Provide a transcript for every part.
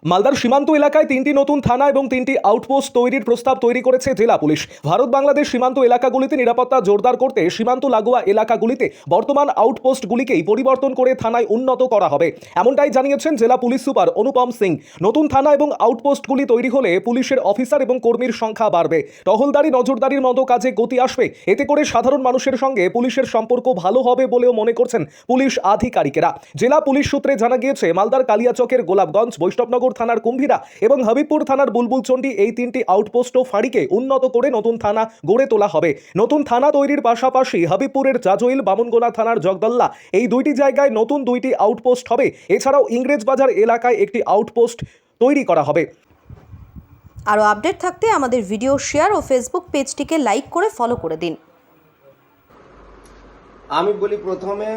মালদার সীমান্ত এলাকায় 3টি নতুন থানা এবং 3টি আউটপোস্ট তৈরির প্রস্তাব তৈরি করেছে জেলা পুলিশ। ভারত বাংলাদেশ সীমান্ত এলাকাগুলিতে নিরাপত্তা জোরদার করতে সীমান্ত লাগোয়া এলাকাগুলিতে বর্তমান আউটপোস্টগুলিকেই পরিবর্তন করে থানায় উন্নত করা হবে, এমনটাই জানিয়েছেন জেলা পুলিশ সুপার অনুপম সিং। নতুন থানা এবং আউটপোস্টগুলি তৈরি হলে পুলিশের অফিসার এবং কর্মীর সংখ্যা বাড়বে, টহলদারি নজরদারির মতো কাজে গতি আসবে। এতে করে সাধারণ মানুষের সঙ্গে পুলিশের সম্পর্ক ভালো হবে বলেও মনে করছেন পুলিশ আধিকারিকেরা। জেলা পুলিশ সূত্রে জানা গিয়েছে, মালদার কালিয়াচকের গোলাপগঞ্জ, বৈষ্ণবনগর থানার কুম্ভীরা এবং হাবিবপুর থানার বুলবুলচন্ডী এই 3টি আউটপোস্ট ও ফাঁড়িকে উন্নত করে নতুন থানা গড়ে তোলা হবে। নতুন থানা তৈরির পাশাপাশি হাবিবপুরের জাজইল, বামুনগোলা থানার জগদল্লা এই 2টি জায়গায় নতুন 2টি আউটপোস্ট হবে। এছাড়াও ইংরেজবাজার এলাকায় একটি আউটপোস্ট তৈরি করা হবে। আরও আপডেট থাকতে আমাদের ভিডিও শেয়ার ও ফেসবুক পেজটিকে লাইক করে ফলো করে দিন। আমি বলি প্রথমে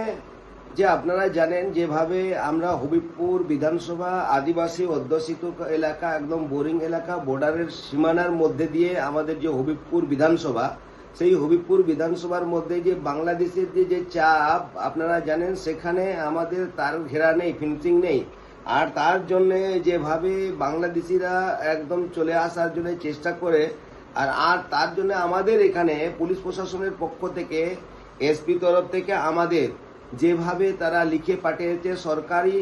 যে আপনারা জানেন যেভাবে আমরা হবিবপুর বিধানসভা আদিবাসী অধ্যুষিত এলাকা, একদম বোরিং এলাকা, বর্ডারের সীমানার মধ্যে দিয়ে আমাদের যে হবিবপুর বিধানসভা, সেই হবিবপুর বিধানসভার মধ্যে যে বাংলাদেশের যে চাপ আপনারা জানেন, সেখানে আমাদের তার ঘেরা নেই, ফিনিশিং নেই। আর তার জন্যে যেভাবে বাংলাদেশিরা একদম চলে আসার জন্য চেষ্টা করে, আর তার জন্য আমাদের এখানে পুলিশ প্রশাসনের পক্ষ থেকে, এসপি তরফ থেকে আমাদের যেভাবে তারা লিখে পাঠিয়েছে সরকারি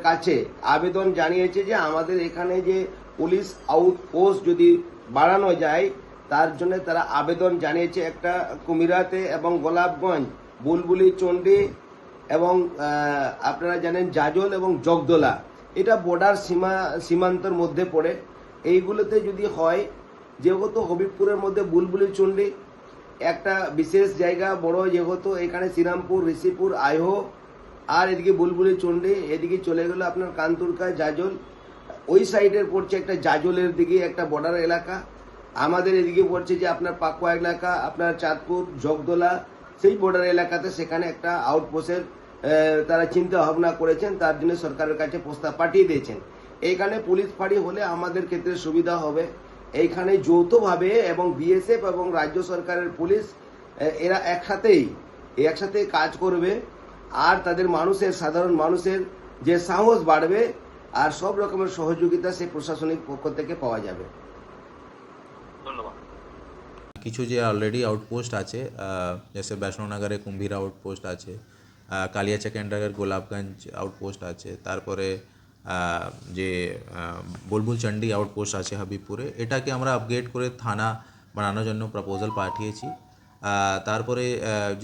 কাছে, আবেদন জানিয়েছে যে আমাদের এখানে যে পুলিশ আউটপোস্ট যদি বাড়ানো যায়, তার জন্য তারা আবেদন জানিয়েছে। একটা কুমিরাতে এবং গোলাপগঞ্জ, বুলবুলি চন্ডী এবং আপনারা জানেন জাজল এবং জগদলা, এটা বর্ডার সীমান্তের মধ্যে পড়ে। এইগুলোতে যদি হয়, যেহেতু হবিবপুরের মধ্যে বুলবুলি চন্ডী একটা বিশেষ জায়গা বড়, যেহেতু এখানে শ্রীরামপুর, ঋষিপুর, আইহো, আর এদিকে বুলবুলি চন্ডী, এদিকে চলে গেল আপনার কান্তুরকা, জাজল, ওই সাইডের পড়ছে একটা জাজলের দিকে একটা বর্ডার এলাকা। আমাদের এদিকে পড়ছে যে আপনার পাকুয়া এলাকা, আপনার চাঁদপুর, জগদলা, সেই বর্ডার এলাকাতে সেখানে একটা আউটপোস্টের তারা চিন্তা ভাবনা করেছেন, তার জন্য সরকারের কাছে প্রস্তাব পাঠিয়ে দিয়েছেন। এইখানে পুলিশ ফাঁড়ি হলে আমাদের ক্ষেত্রে সুবিধা হবে। এইখানে যৌথভাবে এবং বিএসএফ এবং রাজ্য সরকারের পুলিশ এরা একসাথে কাজ করবে, আর তাদের সাধারণ মানুষের যে সাহস বাড়বে, আর সব রকমের সহযোগিতা সেই প্রশাসনিক পক্ষ থেকে পাওয়া যাবে। কিছু যে অলরেডি আউটপোস্ট আছে, जैसे বৈষ্ণবনগরে কুম্ভীরা আউটপোস্ট আছে, কালিয়াচকের গোলাপগঞ্জ আউটপোস্ট আছে, তারপরে যে বুলবুলচন্ডী আউটপোস্ট আছে হাবিবপুরে, এটাকে আমরা আপগ্রেড করে থানা বানানোর জন্য প্রপোজাল পাঠিয়েছি। তারপরে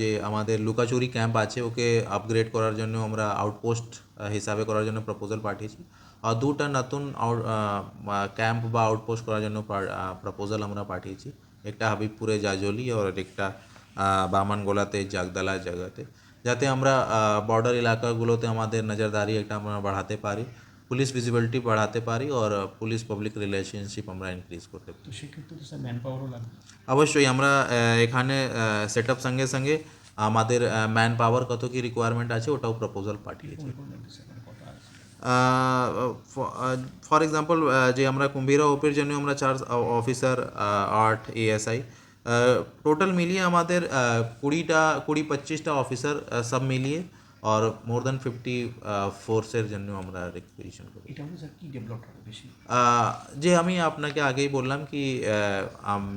যে আমাদের লুকাচুরি ক্যাম্প আছে, ওকে আপগ্রেড করার জন্য আমরা আউটপোস্ট হিসাবে করার জন্য প্রপোজাল পাঠিয়েছি। আর 2টা নতুন ক্যাম্প বা আউটপোস্ট করার জন্য প্রপোজাল আমরা পাঠিয়েছি, একটা হাবিবপুরে জাজলি আর একটা বামনগোলাতে জাগদলা জায়গাতে, যাতে আমরা বর্ডার এলাকাগুলোতে আমাদের নজরদারি একটা আমরা বাড়াতে পারি, পুলিশ ভিজিবিলিটি বাড়াতে পারি, আর পুলিশ পাবলিক রিলেশনশিপ আমরা ইনক্রিজ করতে পারি। তো সেক্ষেত্রে তো স্যার ম্যান পাওয়ারও লাগবে। অবশ্যই আমরা এখানে সেট আপ সঙ্গে সঙ্গে আমাদের ম্যান পাওয়ার কত কি রিকোয়ারমেন্ট আছে ওটাও প্রপোজাল পাঠিয়েছি। ফর এক্সাম্পল, যে আমরা কুম্ভীরা ওপের জন্য আমরা 4 অফিসার, 8 এএসআই, টোটাল মিলিয়ে আমাদের 20-25টা অফিসার সব মিলিয়ে, আর মোর দ্যান 50 ফোর্সের জন্য আমরা রিকোয়েশন করি। এটা হচ্ছে স্যার কি ডেভেলপ হবে বেশি? যে আমি আপনাকে আগেই বললাম কি,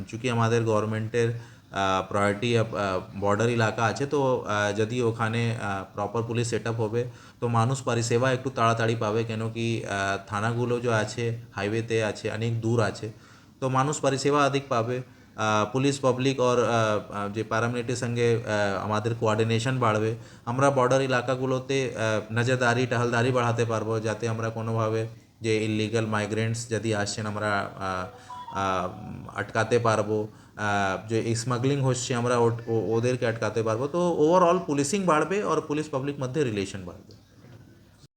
চूँकि আমাদের গভর্নমেন্টের প্রায়োরিটি বর্ডার এলাকা আছে, তো যদি ওখানে প্রপার পুলিশ সেট আপ হবে তো মানুষ পরিষেবা একটু তাড়াতাড়ি পাবে, কেন কি থানাগুলো যে আছে হাইওয়েতে আছে, অনেক দূর আছে, তো মানুষ পরিষেবা অধিক পাবে। পুলিশ পাবলিক আর যে প্যারামিলিটারির সঙ্গে আমাদের কোঅর্ডিনেশন বাড়বে। আমরা বর্ডার এলাকাগুলোতে নজরদারি টহলদারি বাড়াতে পারবো, যাতে আমরা কোনোভাবে যে ইলিগাল মাইগ্রেন্টস যদি আসছেন আমরা আটকাতে পারবো, যে স্মাগলিং হচ্ছে আমরা ওদেরকে আটকাতে পারবো। তো ওভারঅল পুলিশিং বাড়বে আর পুলিশ পাবলিক মধ্যে রিলেশন বাড়বে।